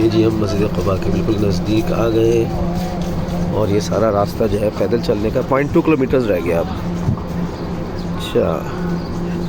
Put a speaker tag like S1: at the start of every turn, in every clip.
S1: ये जी हम मस्जिद क़ुबा के बिल्कुल नज़दीक आ गए और ये सारा रास्ता जो है पैदल चलने का 0.2 किलोमीटर रह गया अब। अच्छा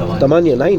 S1: 8 9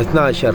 S1: अच्छा 12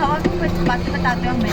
S2: हवा की बातें बताते हो हमें।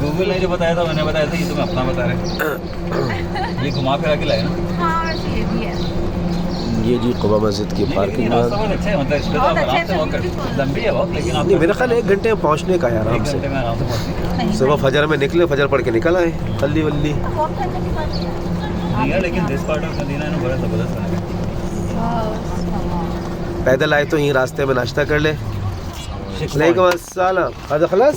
S3: गूगल ने जो बताया था मैंने बताया था, ये तुम्हें अपना बता रहे हैं। ये घुमा फिरा के लाए ना।
S2: हाँ वैसे ये भी है।
S1: ये जी क़ुबा मस्जिद की पार्किंग में
S3: रास्ता बहुत अच्छा है, मतलब इस पे तो
S2: बहुत
S3: आप
S2: अच्छा
S3: आराम से
S2: है,
S3: वॉक कर,
S2: beautiful।
S3: लंबी है बहुत, लेकिन आप
S1: नहीं मेरा ख्याल 1 घंटे में पहुंचने का है आराम
S3: 1
S1: से।
S3: घंटे में आराम से पहुंचते हैं।
S1: सुबह फजर में निकले, फजर पढ़ के निकल आए हल्दी वल्दी।
S2: वॉक करने की बात है।
S3: नहीं है, लेकिन दिस पार्ट ऑफ मदीना है ना, बड़ा जबरदस्त है।
S1: पैदल आए तो यहीं रास्ते में नाश्ता कर ले। वालेकुम अस्सलाम। हज़ा खलास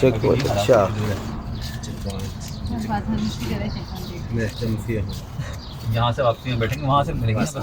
S1: चेक पॉइंट। अच्छा
S3: यहाँ से वापसी में बैठेंगे, वहाँ से मिलेंगे ना, बस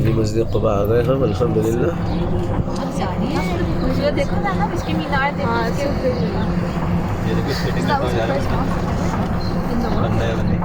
S1: ये मस्जिद क़ुबा आ गए हम अल्हम्दुलिल्लाह।
S2: बहुत जानी है। मुझे देखो ना इसके मीनार देखो।
S3: ये देखो स्केटिंग करता हुआ जा रहा है, बंदा है बंदी।